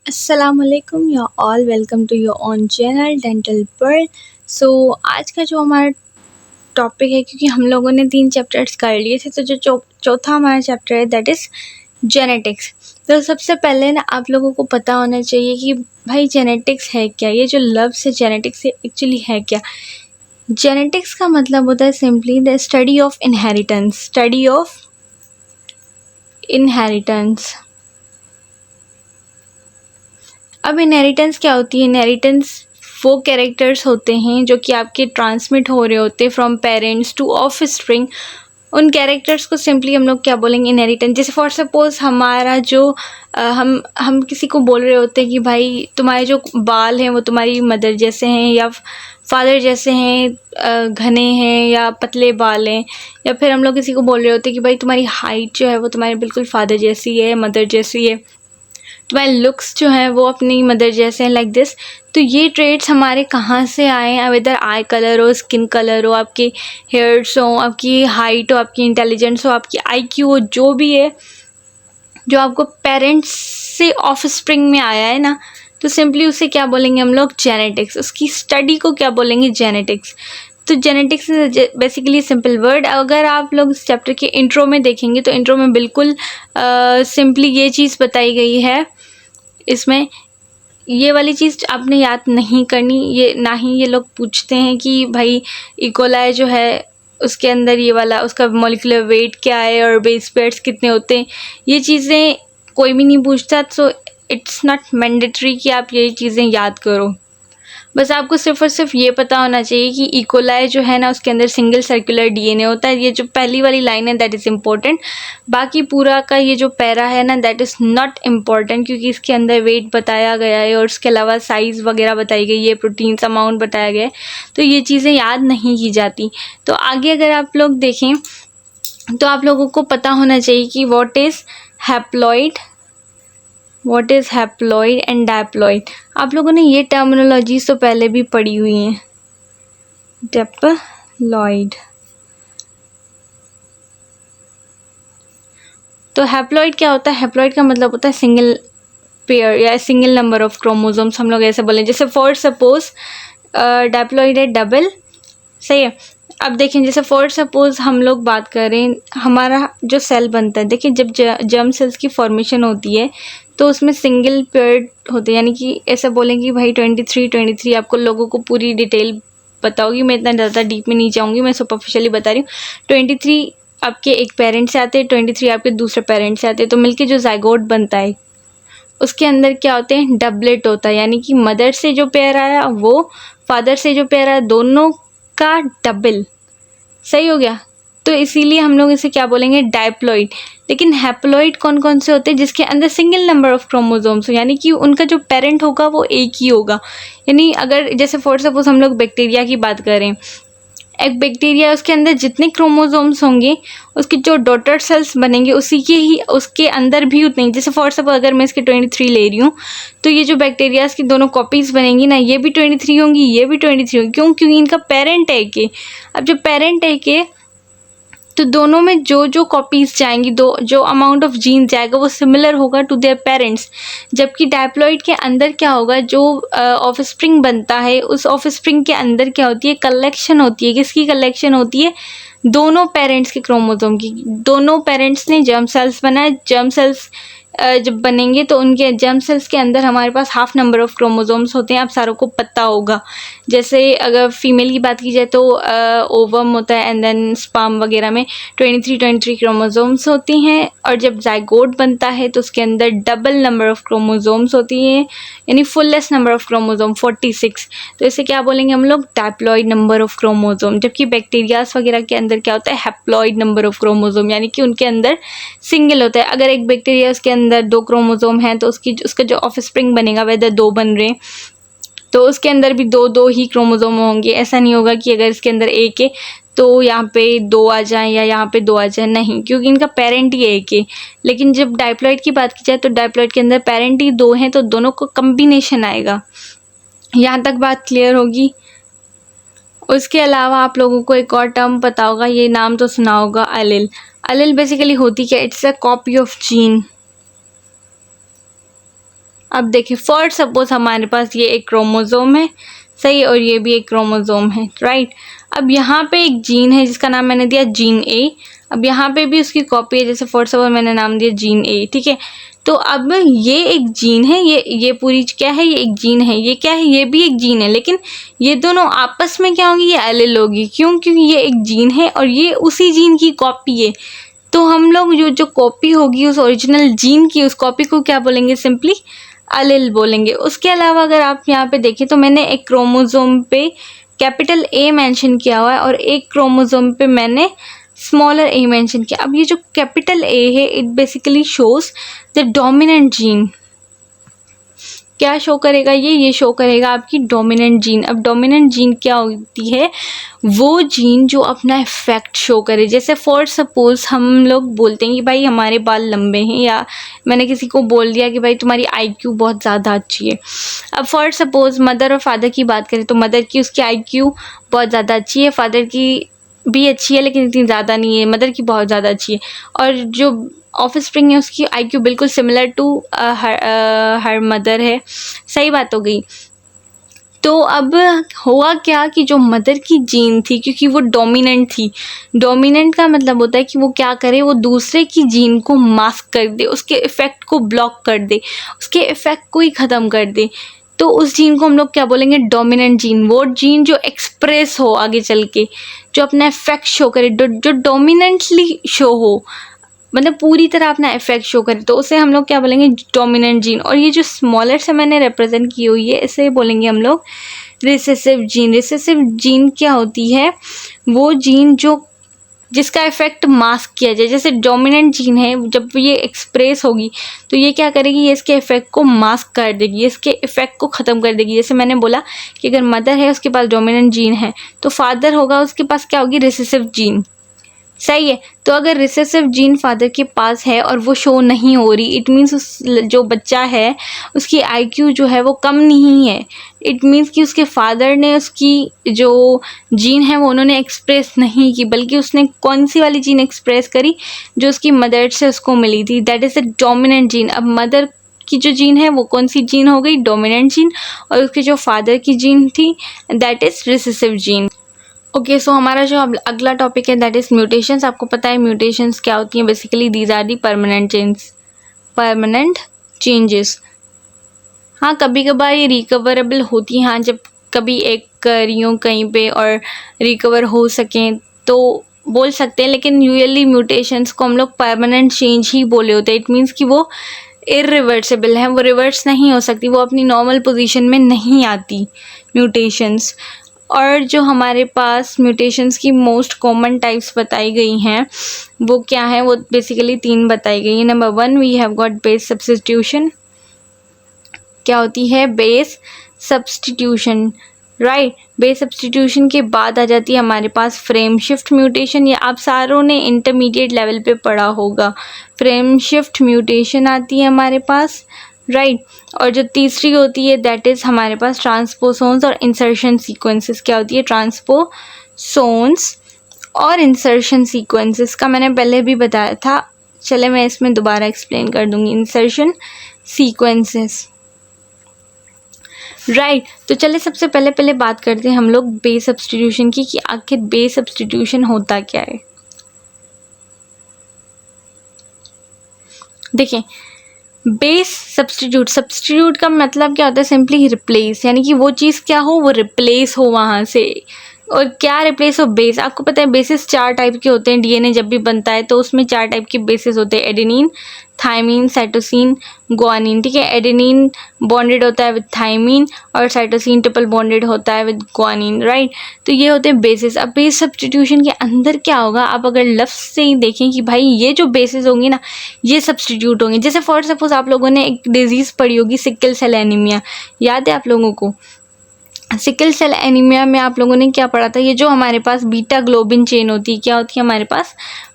अस्सलामुअलैकुम, you all welcome to your own channel dental world. So आज का जो हमारा टॉपिक है, क्योंकि हम लोगों ने 3 चैप्टर्स कर लिए थे, तो जो चौथा हमारा चैप्टर है दैट इज़ जेनेटिक्स। तो सबसे पहले ना आप लोगों को पता होना चाहिए कि भाई जेनेटिक्स है क्या। ये जो लफ्ज़ है जेनेटिक्स से एक्चुअली है क्या। जेनेटिक्स का मतलब होता है simply the study of inheritance. अब इनहेरिटेंस क्या होती है। इनहेरिटेंस वो कैरेक्टर्स होते हैं जो कि आपके ट्रांसमिट हो रहे होते हैं फ्रॉम पेरेंट्स टू ऑफस्प्रिंग। उन कैरेक्टर्स को सिंपली हम लोग क्या बोलेंगे, इनहेरिटेंस। जैसे फॉर सपोज हमारा जो हम किसी को बोल रहे होते हैं कि भाई तुम्हारे जो बाल हैं वो तुम्हारी मदर जैसे हैं या फादर जैसे हैं, घने हैं या पतले बाल हैं। या फिर हम लोग किसी को बोल रहे होते हैं कि भाई तुम्हारी हाइट जो है वो तुम्हारे बिल्कुल फादर जैसी है, मदर जैसी है। तुम्हारे लुक्स जो हैं वो अपनी मदर जैसे हैं, लाइक दिस। तो ये ट्रेड्स हमारे कहाँ से आए हैं। अब इधर आई कलर हो, स्किन कलर हो, आपके हेयर्स हो, आपकी हाइट हो, आपकी इंटेलिजेंस हो, आपकी आईक्यू हो, जो भी है जो आपको पेरेंट्स से ऑफस्प्रिंग में आया है ना, तो सिंपली उसे क्या बोलेंगे हम लोग, जेनेटिक्स। उसकी स्टडी को क्या बोलेंगे, जेनेटिक्स। तो genetics is basically simple word. अगर आप लोग इस चैप्टर के इंट्रो में देखेंगे तो इंट्रो में बिल्कुल सिंपली ये चीज़ बताई गई है। इसमें ये वाली चीज़ आपने याद नहीं करनी। ये ना ही ये लोग पूछते हैं कि भाई इकोलाई जो है उसके अंदर ये वाला उसका मॉलिक्यूलर वेट क्या है और बेस पेयर्स कितने होते हैं। ये चीज़ें कोई भी नहीं पूछता, सो इट्स नॉट मैंडेटरी कि आप ये चीज़ें याद करो। बस आपको सिर्फ और सिर्फ ये पता होना चाहिए कि इकोलाई जो है ना उसके अंदर सिंगल सर्कुलर डीएनए होता है। ये जो पहली वाली लाइन है दैट इज़ इम्पोर्टेंट। बाकी पूरा का ये जो पैरा है ना दैट इज़ नॉट इम्पॉर्टेंट, क्योंकि इसके अंदर वेट बताया गया है और उसके अलावा साइज़ वगैरह बताई गई है, प्रोटीन्स अमाउंट बताया गया है। तो ये चीज़ें याद नहीं की जाती। तो आगे अगर आप लोग देखें तो आप लोगों को पता होना चाहिए कि what is haploid and diploid. आप लोगों ने ये टर्मिनोलॉजीज तो पहले भी पढ़ी हुई हैं। डेप्लॉइड, तो हैप्लॉइड क्या होता है। हैप्लॉइड का मतलब होता है सिंगल पेयर या सिंगल नंबर ऑफ क्रोमोसोम्स। हम लोग ऐसे बोलें, जैसे फॉर सपोज डायप्लॉइड है डबल, सही है। अब देखें जैसे फॉर सपोज हम लोग बात करें, हमारा जो सेल बनता है, देखिए जब जर्म सेल्स की फॉर्मेशन होती है तो उसमें सिंगल पेयर्ड होते हैं। यानी कि ऐसा बोलें कि भाई 23 आपको लोगों को पूरी डिटेल पता होगी। मैं इतना ज़्यादा डीप में नहीं जाऊँगी, मैं सुपरफिशियली बता रही हूँ। 23 आपके एक पेरेंट से आते हैं, 23 आपके दूसरे पेरेंट से आते हैं। तो मिलके जो जाइगोट बनता है उसके अंदर क्या होते हैं, डबलेट होता है। यानी कि मदर से जो पेयर आया वो फादर से जो पेयर आया, दोनों का डबल, सही हो गया। तो इसीलिए हम लोग इसे क्या बोलेंगे, डायप्लॉइड। लेकिन हैप्लॉइड कौन कौन से होते हैं, जिसके अंदर सिंगल नंबर ऑफ क्रोमोसोम्स हो, यानी कि उनका जो पेरेंट होगा वो एक ही होगा। यानी अगर जैसे फॉर सपोज हम लोग बैक्टीरिया की बात करें, एक बैक्टीरिया उसके अंदर जितने क्रोमोसोम्स होंगे उसके जो डॉटर सेल्स बनेंगे उसी के ही उसके अंदर भी उतने ही। जैसे फॉर सपोज अगर मैं इसके 23 ले रही हूँ तो ये जो बैक्टीरियाज की दोनों कॉपीज़ बनेंगी ना, ये भी 23 होंगी, ये भी 23 होंगी। क्यों? क्योंकि इनका पेरेंट है के। अब जो पेरेंट है के तो दोनों में जो जो कॉपीज़ जाएंगी, जो अमाउंट ऑफ जीन जाएगा वो सिमिलर होगा टू देयर पेरेंट्स। जबकि डायप्लॉइड के अंदर क्या होगा, जो ऑफस्प्रिंग बनता है उस ऑफस्प्रिंग के अंदर क्या होती है, कलेक्शन होती है। किसकी कलेक्शन होती है, दोनों पेरेंट्स के क्रोमोसोम की। दोनों पेरेंट्स ने जर्म सेल्स बनाए, जर्म सेल्स जब बनेंगे तो उनके जर्म सेल्स के अंदर हमारे पास हाफ नंबर ऑफ क्रोमोसोम्स होते हैं। आप सारों को पता होगा। जैसे अगर फीमेल की बात की जाए तो ओवम होता है एंड देन स्पर्म वगैरह में 23 क्रोमोसोम्स होती हैं। और जब जाइगोट बनता है तो उसके अंदर डबल नंबर ऑफ क्रोमोसोम्स होती हैं, यानी फुलेस्ट नंबर ऑफ क्रोमोसोम 46। तो इसे क्या बोलेंगे हम लोग, डैप्लॉइड नंबर ऑफ क्रोमोसोम। जबकि बैक्टीरियाज वगैरह के अंदर क्या होता है, हैप्लॉइड नंबर ऑफ क्रोमोसोम, यानी कि उनके अंदर सिंगल होता है। अगर एक बैक्टीरिया उसके अंदर 2 क्रोमोसोम हैं तो उसका जो ऑफस्प्रिंग बनेगा वेदर 2 बन रहे हैं तो उसके अंदर भी 2 ही क्रोमोसोम होंगे। ऐसा नहीं होगा कि अगर इसके अंदर एक है तो यहाँ पे 2 आ जाएं या यहाँ पे 2 आ जाए, नहीं, क्योंकि इनका पेरेंट ही एक है। लेकिन जब डायप्लॉइड की बात की जाए तो डायप्लॉइड के अंदर पेरेंट ही 2 हैं तो दोनों को कम्बिनेशन आएगा। यहाँ तक बात क्लियर होगी। उसके अलावा आप लोगों को एक और टर्म पता होगा, ये नाम तो सुना होगा, अलील। अलील बेसिकली होती क्या, it's a copy of gene. अब देखिए फॉर सपोज हमारे पास ये एक क्रोमोसोम है, सही, और ये भी एक क्रोमोसोम है, राइट। अब यहाँ पे एक जीन है जिसका नाम मैंने दिया जीन ए। अब यहाँ पे भी उसकी कॉपी है, जैसे फॉर सपोज मैंने नाम दिया जीन ए, ठीक है। तो अब ये एक जीन है, ये पूरी क्या है, ये एक जीन है, ये क्या है, ये भी एक जीन है, लेकिन ये दोनों आपस में क्या होंगी, ये एलील होगी। क्यों? क्योंकि ये एक जीन है और ये उसी जीन की कॉपी है। तो हम लोग जो कॉपी होगी उस ओरिजिनल जीन की, उस कॉपी को क्या बोलेंगे, सिंपली एलील बोलेंगे। उसके अलावा अगर आप यहाँ पे देखें तो मैंने एक क्रोमोसोम पे कैपिटल ए मेंशन किया हुआ है और एक क्रोमोसोम पे मैंने स्मॉलर ए मेंशन किया। अब ये जो कैपिटल ए है it basically shows the dominant gene. क्या शो करेगा, ये शो करेगा आपकी डोमिनेंट जीन। अब डोमिनेंट जीन क्या होती है, वो जीन जो अपना इफेक्ट शो करे। जैसे फॉर सपोज हम लोग बोलते हैं कि भाई हमारे बाल लंबे हैं, या मैंने किसी को बोल दिया कि भाई तुम्हारी IQ बहुत ज़्यादा अच्छी है। अब फॉर सपोज मदर और फादर की बात करें तो मदर की उसकी IQ बहुत ज़्यादा अच्छी है, फादर की भी अच्छी है लेकिन इतनी ज़्यादा नहीं है, मदर की बहुत ज़्यादा अच्छी है। और जो ऑफस्प्रिंग है उसकी IQ बिल्कुल सिमिलर टू हर मदर है। सही बात हो गई। तो अब हुआ क्या कि जो मदर की जीन थी, क्योंकि वो डोमिनेंट थी, डोमिनेंट का मतलब होता है कि वो क्या करे, वो दूसरे की जीन को मास्क कर दे, उसके इफ़ेक्ट को ब्लॉक कर दे, उसके इफ़ेक्ट को ही ख़त्म कर दे। तो उस जीन को हम लोग क्या बोलेंगे, डोमिनेंट जीन। वो जीन जो एक्सप्रेस हो आगे चल के, जो अपना इफेक्ट शो करे, जो डोमिनेंटली शो हो, मतलब पूरी तरह अपना इफेक्ट शो करे, तो उसे हम लोग क्या बोलेंगे, डोमिनेंट जीन। और ये जो स्मॉलर से मैंने रिप्रेजेंट की हुई है इसे बोलेंगे हम लोग रिसेसिव जीन। रिसेसिव जीन क्या होती है, वो जीन जो जिसका इफेक्ट मास्क किया जाए। जैसे डोमिनेंट जीन है, जब ये एक्सप्रेस होगी तो ये क्या करेगी, ये इसके इफेक्ट को मास्क कर देगी, इसके इफेक्ट को ख़त्म कर देगी। जैसे मैंने बोला कि अगर मदर है उसके पास डोमिनेंट जीन है, तो फादर होगा उसके पास क्या होगी, रिसेसिव जीन। सही है। तो अगर रिसेसिव जीन फादर के पास है और वो शो नहीं हो रही, इट मीन्स उस जो बच्चा है उसकी IQ जो है वो कम नहीं है। इट मीन्स कि उसके फादर ने उसकी जो जीन है वो उन्होंने एक्सप्रेस नहीं की, बल्कि उसने कौन सी वाली जीन एक्सप्रेस करी, जो उसकी मदर से उसको मिली थी, that is the dominant gene. अब मदर की जो जीन है वो कौन सी जीन हो गई, डोमिनेंट जीन, और उसके जो फादर की जीन थी that is recessive gene. Okay, so हमारा जो अगला टॉपिक है दैट इज़ म्यूटेशंस। आपको पता है म्यूटेशंस क्या होती हैं, basically these are the permanent changes. हाँ, कभी कभार ये रिकवरेबल होती हैं, हाँ, जब कभी एक कर रही हूँ कहीं पे और रिकवर हो सकें तो बोल सकते हैं, लेकिन यूजुअली म्यूटेशंस को हम लोग परमानेंट चेंज ही बोले होते हैं। इट मीन्स कि वो इरिवर्सिबल है, वो रिवर्स नहीं हो सकती, वो अपनी नॉर्मल पोजीशन में नहीं आती म्यूटेशंस। और जो हमारे पास म्यूटेशंस की मोस्ट कॉमन टाइप्स बताई गई हैं वो क्या है, वो बेसिकली 3 बताई गई है। Number 1 we have got base substitution. क्या होती है, base substitution, right. Base substitution के बाद आ जाती है हमारे पास फ्रेम शिफ्ट म्यूटेशन। ये आप सारों ने इंटरमीडिएट लेवल पे पढ़ा होगा। फ्रेम शिफ्ट म्यूटेशन आती है हमारे पास, राइट। और जो तीसरी होती है दैट इज़ हमारे पास ट्रांसपोसोन्स और इंसर्शन सीक्वेंसेस। क्या होती है, ट्रांसपोसोन्स और इंसर्शन सीक्वेंसेस का मैंने पहले भी बताया था, चले मैं इसमें दोबारा एक्सप्लेन कर दूंगी। Insertion sequences, right. तो चले सबसे पहले बात करते हैं हम लोग बेस सब्स्टिट्यूशन की, कि आखिर बेस सब्स्टिट्यूशन होता क्या है। देखिए, बेस सब्स्टिट्यूट का मतलब क्या होता है, सिंपली रिप्लेस, यानी कि वो चीज़ क्या हो, वो रिप्लेस हो वहाँ से। और क्या रिप्लेस हो, बेस। आपको पता है बेसिस 4 टाइप के होते हैं। DNA जब भी बनता है तो उसमें 4 टाइप के बेसिस होते हैं, एडेनिन, थाइमिन, साइटोसिन, ग्वानिन, ठीक है। एडेनिन बॉन्डेड होता है विद थाइमिन और साइटोसिन ट्रिपल बॉन्डेड होता है विद ग्वानिन, राइट। तो ये होते हैं बेसिस। अब बेस सब्स्टिट्यूशन के अंदर क्या होगा, आप अगर लफ्ज़ से ही देखें कि भाई ये जो बेसिस होंगे ना ये सब्स्टिट्यूट होंगे। जैसे फॉर सपोज आप लोगों ने एक डिजीज़ पढ़ी होगी, सिकल सेल एनीमिया, याद है आप लोगों को। सिकल सेल एनीमिया में आप लोगों ने क्या पढ़ा था, ये जो हमारे पास बीटा ग्लोबिन चेन होती है, क्या होती है हमारे पास,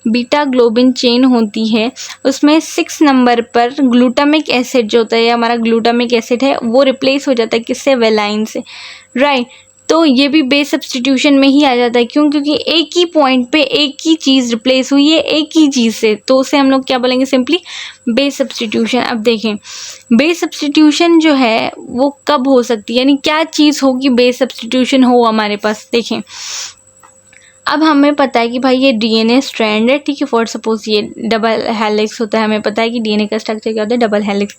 बीटा ग्लोबिन चेन होती है। उसमें 6 नंबर पर ग्लूटामिक एसिड जो होता है, हमारा ग्लूटामिक एसिड है, वो रिप्लेस हो जाता है किससे, वेलाइन से, राइट। तो ये भी बेस सब्स्टिट्यूशन में ही आ जाता है। क्यों? क्योंकि एक ही पॉइंट पे एक ही चीज़ रिप्लेस हुई है एक ही चीज़ से, तो उसे हम लोग क्या बोलेंगे? Simply base substitution. अब देखें बेस सब्स्टिट्यूशन जो है वो कब हो सकती है, यानी क्या चीज़ होगी बेस सब्स्टिट्यूशन हो हमारे पास। देखें अब हमें पता है कि भाई ये डीएनए स्ट्रैंड है, ठीक है, फॉर सपोज ये डबल हेलिक्स होता है, हमें पता है कि डीएनए का स्ट्रक्चर क्या होता है? Double helix.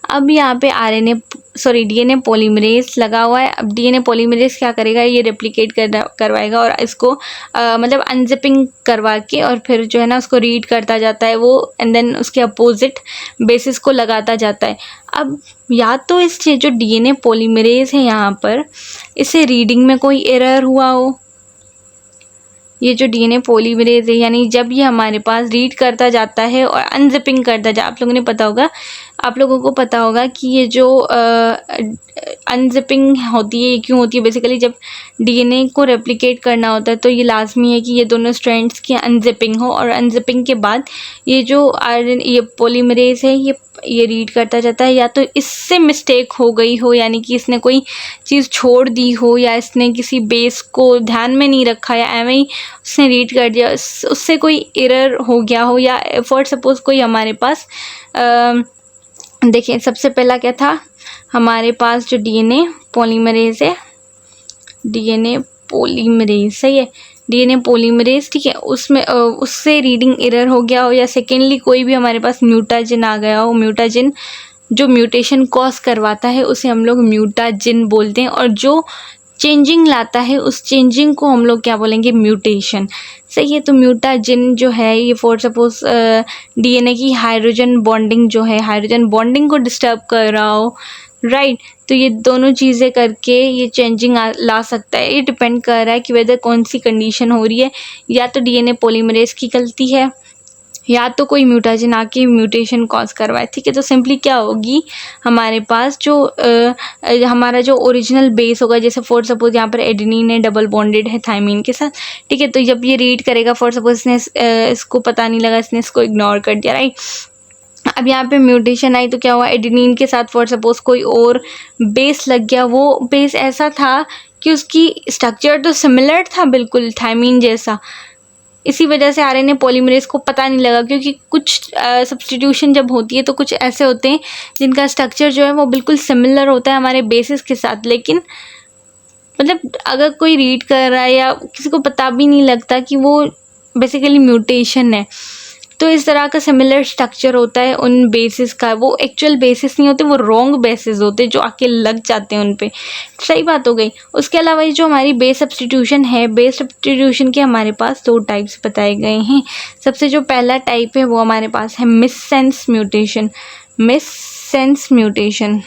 अब यहाँ पे आरएनए सॉरी डीएनए पॉलीमरेज लगा हुआ है। अब डीएनए पॉलीमरेज क्या करेगा? ये रेप्लिकेट करवाएगा और इसको मतलब अनजिपिंग करवा के और फिर जो है ना उसको रीड करता जाता है वो, एंड देन उसके अपोजिट बेसिस को लगाता जाता है। अब या तो इस जो डीएनए पॉलीमरेज है यहाँ पर, इसे रीडिंग में कोई एरर हुआ हो, ये जो डीएनए पॉलीमरेज है यानी जब ये हमारे पास रीड करता जाता है और अनजिपिंग करता जाए, आप लोगों को पता होगा कि ये जो अनजिपिंग होती है ये क्यों होती है? बेसिकली जब डीएनए को रेप्लिकेट करना होता है तो ये लाजमी है कि ये दोनों स्ट्रैंड्स की अनजिपिंग हो, और अनजिपिंग के बाद ये जो ये पॉलीमरेज है ये रीड करता जाता है। या तो इससे मिस्टेक हो गई हो, यानी कि इसने कोई चीज़ छोड़ दी हो, या इसने किसी बेस को ध्यान में नहीं रखा, या एवं ही उसने रीड कर दिया, उससे कोई एरर हो गया हो, या फॉर सपोज कोई हमारे पास देखिए सबसे पहला क्या था हमारे पास जो डीएनए पॉलीमरेज है, डीएनए पॉलीमरेज सही है, डीएनए पॉलीमरेज ठीक है, उसमें उससे रीडिंग एरर हो गया हो, या सेकेंडली कोई भी हमारे पास म्यूटाजिन आ गया हो। म्यूटाजिन जो म्यूटेशन कॉज करवाता है उसे हम लोग म्यूटाजिन बोलते हैं, और जो चेंजिंग लाता है उस चेंजिंग को हम लोग क्या बोलेंगे? म्यूटेशन। सही है, तो म्यूटाजिन जो है ये फॉर सपोज डीएनए की हाइड्रोजन बॉन्डिंग जो है, हाइड्रोजन बॉन्डिंग को डिस्टर्ब कर रहा हो, राइट। तो ये दोनों चीज़ें करके ये चेंजिंग ला सकता है। ये डिपेंड कर रहा है कि वेदर कौन सी कंडीशन हो रही है, या तो डीएनए पॉलीमरेज की गलती है, या तो कोई म्यूटाजिन आके म्यूटेशन कॉज करवाए, ठीक है। तो सिंपली क्या होगी हमारे पास जो हमारा जो ओरिजिनल बेस होगा, जैसे फॉर सपोज यहाँ पर एडेनिन है डबल बॉन्डेड है थायमीन के साथ, ठीक है। तो जब ये रीड करेगा, फॉर सपोज इसने इसको पता नहीं लगा, इसने इसको इग्नोर कर दिया, राइट। अब यहाँ पे म्यूटेशन आई तो क्या हुआ? एडेनिन के साथ फॉर सपोज कोई और बेस लग गया। वो बेस ऐसा था कि उसकी स्ट्रक्चर तो सिमिलर था बिल्कुल थायमीन जैसा, इसी वजह से आरएनए पॉलीमरेज को पता नहीं लगा, क्योंकि कुछ सब्स्टिट्यूशन जब होती है तो कुछ ऐसे होते हैं जिनका स्ट्रक्चर जो है वो बिल्कुल सिमिलर होता है हमारे बेसिस के साथ, लेकिन मतलब अगर कोई रीड कर रहा है या किसी को पता भी नहीं लगता कि वो बेसिकली म्यूटेशन है। तो इस तरह का सिमिलर स्ट्रक्चर होता है उन बेसिस का, वो एक्चुअल बेसिस नहीं होते, वो रॉन्ग बेसिस होते जो आके लग जाते हैं उन पे। सही बात हो गई। उसके अलावा ये जो हमारी बेस सब्स्टिट्यूशन है, बेस सब्स्टिट्यूशन के हमारे पास 2 टाइप्स बताए गए हैं। सबसे जो पहला टाइप है वो हमारे पास है मिससेंस म्यूटेशन। मिससेंस म्यूटेशन,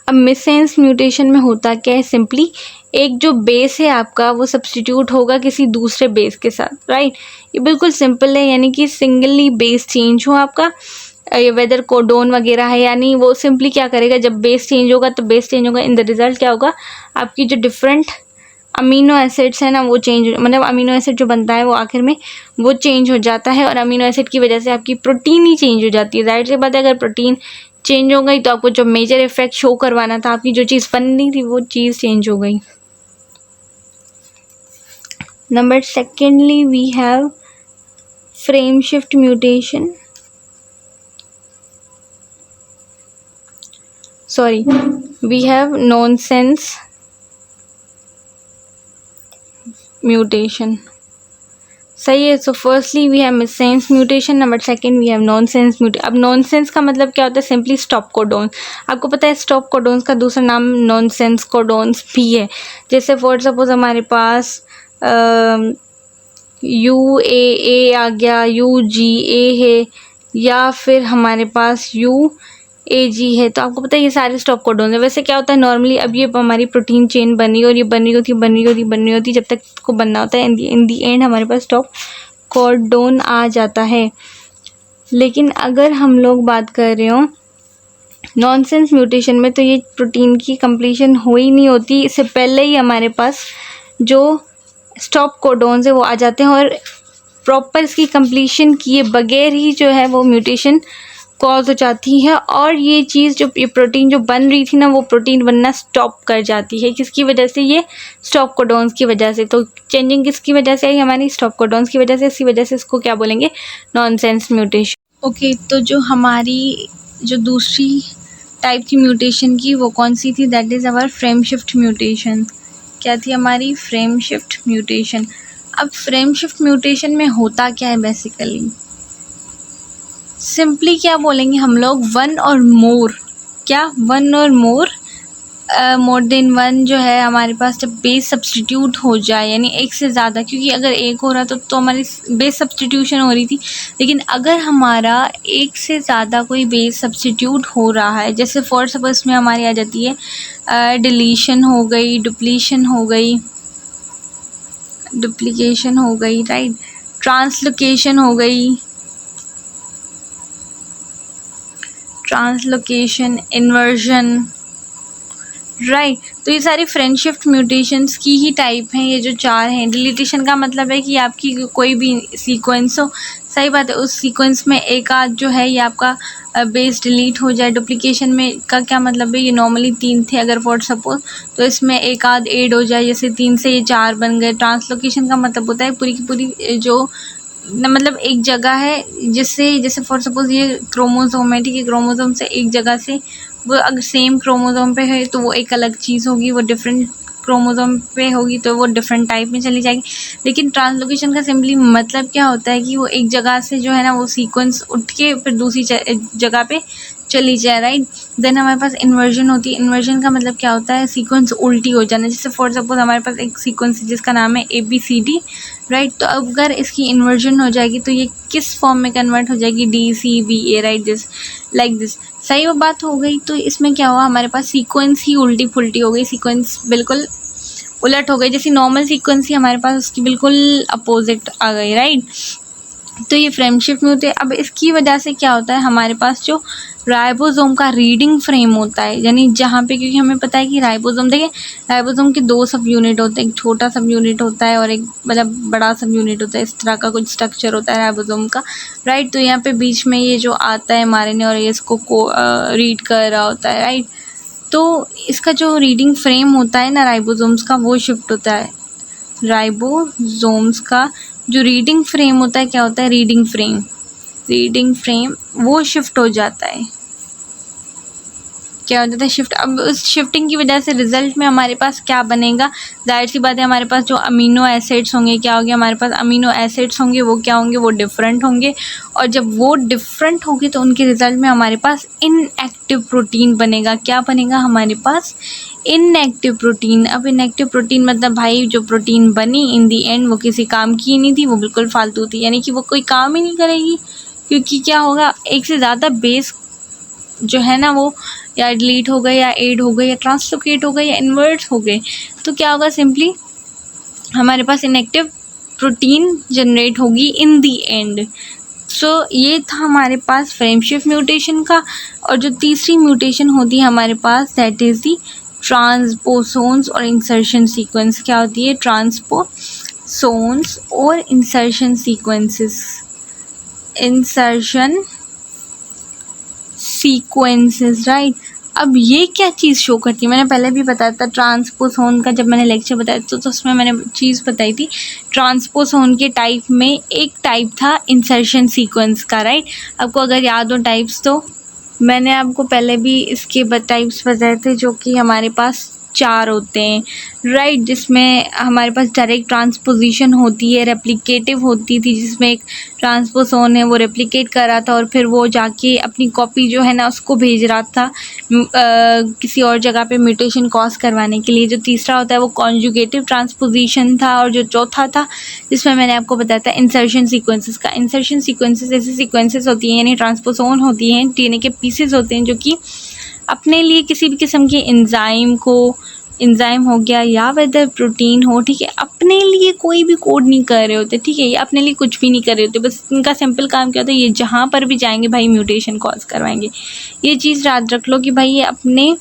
अब मिससेंस म्यूटेशन में होता क्या है? सिंपली एक जो बेस है आपका वो सब्स्टिट्यूट होगा किसी दूसरे बेस के साथ, राइट। ये बिल्कुल सिंपल है, यानी कि सिंगली बेस चेंज हो आपका, ये वेदर कोडोन वगैरह है, यानी वो सिंपली क्या करेगा, जब बेस चेंज होगा तो बेस चेंज होगा, इन द रिजल्ट क्या होगा, आपकी जो डिफरेंट अमीनो एसिड्स है ना वो चेंज, मतलब अमीनो एसिड जो बनता है वो आखिर में वो चेंज हो जाता है, और अमीनो एसिड की वजह से आपकी प्रोटीन ही चेंज हो जाती है। जाहिर सी बात है अगर प्रोटीन चेंज हो गई तो आपको जो मेजर इफेक्ट शो करवाना था, आपकी जो चीज़ बननी थी वो चीज़ चेंज हो गई। Number secondly we have frame shift mutation, sorry we have nonsense mutation. सही है। So firstly we have missense mutation, number second we have nonsense mutation. अब नॉनसेंस का मतलब क्या होता है? Simply stop codon. आपको पता है स्टॉप कोडोन्स का दूसरा नाम नॉनसेंस कोडोन्स भी है। जैसे फॉर सपोज हमारे पास UAA आ गया, UGA है, या फिर हमारे पास UAG है, तो आपको पता है ये सारे स्टॉप कोडोन है। वैसे क्या होता है नॉर्मली, अब ये हमारी प्रोटीन चेन बनी और ये बनी होती जब तक इसको बनना होता है, इन दी एंड हमारे पास स्टॉप कोडोन आ जाता है। लेकिन अगर हम लोग बात कर रहे हो नॉनसेंस म्यूटेशन में, तो ये प्रोटीन की कंप्लीशन हो ही नहीं होती, इससे पहले ही हमारे पास जो स्टॉप कोडोन है वो आ जाते हैं, और प्रॉपर इसकी कंप्लीशन किए बगैर ही जो है वो म्यूटेशन कॉज हो जाती है, और ये चीज़ जो ये प्रोटीन जो बन रही थी ना, वो प्रोटीन बनना स्टॉप कर जाती है। किसकी वजह से? ये स्टॉप कोडॉन्स की वजह से। तो चेंजिंग किसकी वजह से आई? हमारी स्टॉप कोडॉन्स की वजह से। इसी वजह से इसको क्या बोलेंगे? Nonsense mutation. ओके, तो जो हमारी जो दूसरी टाइप थी म्यूटेशन की, वो कौन सी थी? That is our frame shift mutation. क्या थी हमारी? Frame shift mutation. अब फ्रेम शिफ्ट म्यूटेशन में होता क्या है बेसिकली? सिंपली क्या बोलेंगे हम लोग? वन और मोर, क्या? वन और मोर देन वन जो है हमारे पास, जब बेस सब्सटीट्यूट हो जाए, यानी एक से ज़्यादा, क्योंकि अगर एक हो रहा तो हमारी बेस सब्सटीट्यूशन हो रही थी। लेकिन अगर हमारा एक से ज़्यादा कोई बेस सब्सटीट्यूट हो रहा है, जैसे फॉर सपोज में हमारी आ जाती है डिलीशन हो गई, डुप्लीशन हो गई, डुप्लीकेशन हो गई, राइट, ट्रांसलोकेशन हो गई, ट्रांसलोकेशन, इन्वर्जन, राइट। तो ये सारी फ्रेम शिफ्ट म्यूटेशंस की ही टाइप हैं, ये जो चार हैं। डिलीटेशन का मतलब है कि आपकी कोई भी सीक्वेंस हो, सही बात है, उस सीक्वेंस में एक आध जो है ये आपका बेस डिलीट हो जाए। डुप्लीकेशन में का क्या मतलब है? ये नॉर्मली 3 थे अगर फॉर सपोज, तो इसमें एक आध ऐड हो जाए, जैसे 3 से ये 4 बन गए। ट्रांसलोकेशन का मतलब होता है पूरी की पूरी जो मतलब एक जगह है, जिससे जैसे फॉर सपोज ये क्रोमोसोम है, ठीक है, क्रोमोसोम से एक जगह से वो अगर सेम क्रोमोसोम पे है तो वो एक अलग चीज़ होगी, वो डिफरेंट क्रोमोसोम पे होगी तो वो डिफरेंट टाइप में चली जाएगी। लेकिन ट्रांसलोकेशन का सिंपली मतलब क्या होता है कि वो एक जगह से जो है ना, वो सीक्वेंस उठ के फिर दूसरी जगह पे चली जाए, राइट। देन हमारे पास इन्वर्जन होती है। इन्वर्जन का मतलब क्या होता है? सीक्वेंस उल्टी हो जाना। जैसे फॉर सपोज हमारे पास एक सीक्वेंस है जिसका नाम है ABCD, राइट। तो अगर इसकी इन्वर्जन हो जाएगी तो ये किस फॉर्म में कन्वर्ट हो जाएगी? DCBA, right, this like this. सही वो बात हो गई। तो इसमें क्या हुआ? हमारे पास सीक्वेंस ही उल्टी पुल्टी हो गई, सीक्वेंस बिल्कुल उलट हो गई। जैसी नॉर्मल सीक्वेंस ही हमारे पास उसकी बिल्कुल अपोजिट आ गई, राइट। तो ये फ्रेम शिफ्ट में होते हैं। अब इसकी वजह से क्या होता है? हमारे पास जो राइबोसोम का रीडिंग फ्रेम होता है, यानी जहाँ पे, क्योंकि हमें पता है कि राइबोसोम, देखिए राइबोसोम के 2 सब यूनिट होते हैं, एक छोटा सब यूनिट होता है और एक मतलब बड़ा सब यूनिट होता है। इस तरह का कुछ स्ट्रक्चर होता है राइबोसोम का, राइट। तो यहाँ पे बीच में ये जो आता है mRNA और ये इसको रीड कर रहा होता है, राइट। तो इसका जो रीडिंग फ्रेम होता है ना राइबोसोम्स का, वो शिफ्ट होता है। राइबोसोम्स का जो रीडिंग फ्रेम होता है, क्या होता है? रीडिंग फ्रेम वो शिफ्ट हो जाता है। क्या हो जाता है? शिफ्ट। अब उस शिफ्टिंग की वजह से रिजल्ट में हमारे पास क्या बनेगा? जाहिर सी बात है, हमारे पास जो अमीनो एसिड्स होंगे, क्या होंगे? हमारे पास अमीनो एसिड्स होंगे, वो क्या होंगे? वो डिफरेंट होंगे। और जब वो डिफरेंट होंगे तो उनके रिजल्ट में हमारे पास इनएक्टिव प्रोटीन बनेगा। क्या बनेगा हमारे पास? Inactive protein. अब इनएक्टिव प्रोटीन मतलब भाई जो प्रोटीन बनी इन दी एंड वो किसी काम की ही नहीं थी, वो बिल्कुल फालतू थी, यानी कि वो कोई काम ही नहीं करेगी। क्योंकि क्या होगा? एक से ज़्यादा बेस जो है ना, वो या डिलीट हो गए या ऐड हो गए या ट्रांसलोकेट हो गए या इन्वर्ट हो गए, तो क्या होगा? सिंपली हमारे पास इनएक्टिव प्रोटीन जनरेट होगी इन दी एंड। सो ये था हमारे पास फ्रेम शिफ्ट म्यूटेशन का। और जो तीसरी म्यूटेशन होती है हमारे पास, दैट इज़ दी ट्रांसपोसोन्स और इंसर्शन सीक्वेंस। क्या होती है? ट्रांसपोसोन्स और insertion sequences. Insertion sequences, right. अब ये क्या चीज़ शो करती है? मैंने पहले भी बताया था ट्रांसपोसोन का, जब मैंने लेक्चर बताया तो उसमें मैंने चीज़ बताई थी। ट्रांसपोसोन के टाइप में एक टाइप था इंसर्शन सीक्वेंस का, राइट। आपको अगर याद हो टाइप्स, तो मैंने आपको पहले भी इसके टाइप्स बताए थे, जो कि हमारे पास 4 होते हैं, राइट। जिसमें हमारे पास डायरेक्ट ट्रांसपोजिशन होती है, रेप्लिकेटिव होती थी, जिसमें एक ट्रांसपोसोन है वो रेप्लिकेट कर रहा था और फिर वो जाके अपनी कॉपी जो है ना उसको भेज रहा था किसी और जगह पे म्यूटेशन कॉज करवाने के लिए। जो तीसरा होता है वो कॉन्जुगेटिव ट्रांसपोजिशन था, और जो चौथा था जिसमें मैंने आपको बताया था इंसर्शन सीक्वेंसेस का। इंसर्शन सीक्वेंसेस ऐसी सीक्वेंसेस होती हैं, यानी ट्रांसपोसोन होती हैं, DNA के पीसेस होते हैं, जो कि अपने लिए किसी भी किस्म के एंजाइम हो गया या वेदर प्रोटीन हो, ठीक है, अपने लिए कोई भी कोड नहीं कर रहे होते, ठीक है, ये अपने लिए कुछ भी नहीं कर रहे होते। बस इनका सिंपल काम क्या होता है? ये जहाँ पर भी जाएंगे भाई म्यूटेशन कॉज करवाएंगे। ये चीज़ याद रख लो कि भाई ये अपने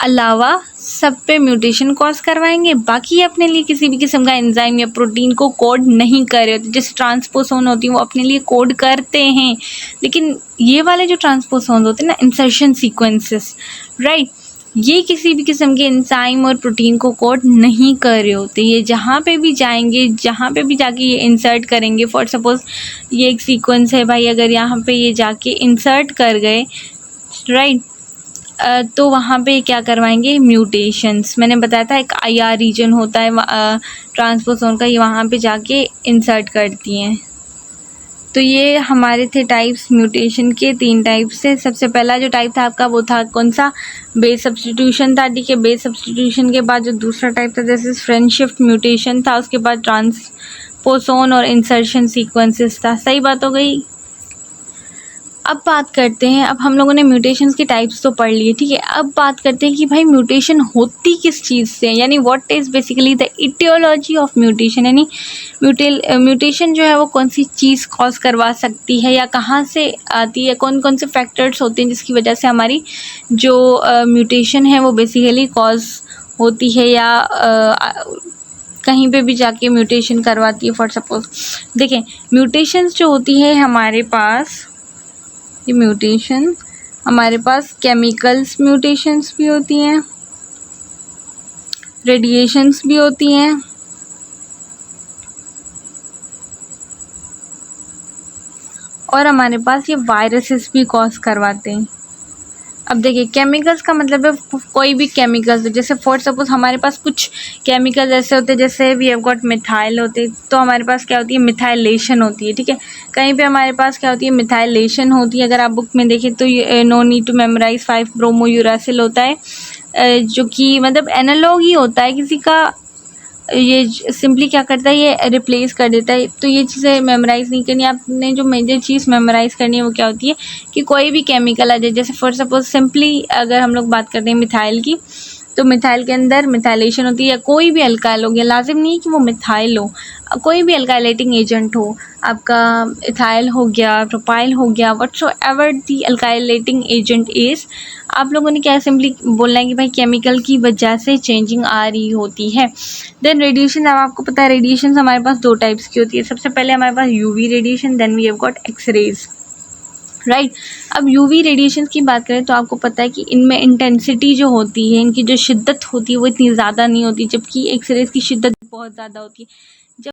अलावा सब पे म्यूटेशन कॉज करवाएंगे, बाकी अपने लिए किसी भी किस्म का एंजाइम या प्रोटीन को कोड नहीं कर रहे होते। जैसे ट्रांसपोसोन होती है वो अपने लिए कोड करते हैं, लेकिन ये वाले जो ट्रांसपोसोन होते हैं ना, इंसर्शन सीक्वेंसेस, राइट, ये किसी भी किस्म के एंजाइम और प्रोटीन को कोड नहीं कर रहे होते। ये जहाँ पे भी जाएंगे, जहाँ पे भी जाके ये इंसर्ट करेंगे, फॉर सपोज ये एक सीक्वेंस है भाई, अगर यहाँ पे ये जाके इंसर्ट कर गए, राइट, तो वहाँ पे क्या करवाएंगे, म्यूटेशंस। मैंने बताया था एक IR रीजन होता है ट्रांसपोसोन का, ये वहाँ पे जाके इंसर्ट करती हैं। तो ये हमारे थे टाइप्स म्यूटेशन के, 3 टाइप्स थे। सबसे पहला जो टाइप था आपका वो था कौन सा, बेस सब्स्टिट्यूशन था, ठीक है। बेस सब्स्टिट्यूशन के बाद जो दूसरा टाइप था जैसे फ्रेंड शिफ्ट म्यूटेशन था, उसके बाद ट्रांसपोसोन और इंसर्शन सीक्वेंसेस था। सही बात हो गई। अब बात करते हैं, अब हम लोगों ने म्यूटेशंस के टाइप्स तो पढ़ लिए, ठीक है। अब बात करते हैं कि भाई म्यूटेशन होती किस चीज़ से, यानी what is basically the aetiology of mutation, यानी म्यूटेशन जो है वो कौन सी चीज़ कॉज करवा सकती है या कहाँ से आती है, कौन कौन से फैक्टर्स होते हैं जिसकी वजह से हमारी जो म्यूटेशन है वो बेसिकली कॉज होती है या कहीं पे भी जाके म्यूटेशन करवाती है। फॉर सपोज देखें, म्यूटेशंस जो होती है हमारे पास, ये म्यूटेशन हमारे पास केमिकल्स म्यूटेशंस भी होती हैं, रेडिएशंस भी होती हैं, और हमारे पास ये वायरसेस भी कॉज करवाते हैं। अब देखिए, केमिकल्स का मतलब है कोई भी केमिकल्स, जैसे फॉर सपोज हमारे पास कुछ केमिकल्स ऐसे होते हैं, जैसे वी हैव गॉट मिथाइल होते हैं, तो हमारे पास क्या होती है, मिथाइलेशन होती है, ठीक है। कहीं पे हमारे पास क्या होती है, मिथाइलेशन होती है। अगर आप बुक में देखें तो no need to memorise 5 bromo uracil होता है, जो कि मतलब एनालॉग ही होता है किसी का, ये सिंपली क्या करता है, ये रिप्लेस कर देता है। तो ये चीज़ें मेमोराइज़ नहीं करनी, आपने जो मेजर चीज़ मेमोराइज़ करनी है वो क्या होती है कि कोई भी केमिकल आ जाए, जैसे फॉर सपोज सिंपली अगर हम लोग बात करते हैं मिथाइल की, तो मिथाइल के अंदर मिथाइलेशन होती है, या कोई भी अल्काइल हो गया, लाजिम नहीं कि वो मिथाइल हो, कोई भी अल्काइलेटिंग एजेंट हो, आपका इथाइल हो गया, प्रोपाइल हो गया, whatsoever the alkylating agent is, आप लोगों ने क्या सिंपली बोलना है कि भाई केमिकल की वजह से चेंजिंग आ रही होती है। देन रेडिएशन, अब आपको पता है रेडिएशन हमारे पास 2 टाइप्स की होती है। सबसे पहले हमारे पास UV radiation, then we have got X rays, right. अब UV रेडिएशन की बात करें तो आपको पता है कि इनमें इंटेंसिटी जो होती है, इनकी जो शिद्दत होती है वो इतनी ज़्यादा नहीं होती, जबकि एक्सरेज की शिद्दत बहुत ज़्यादा होती है।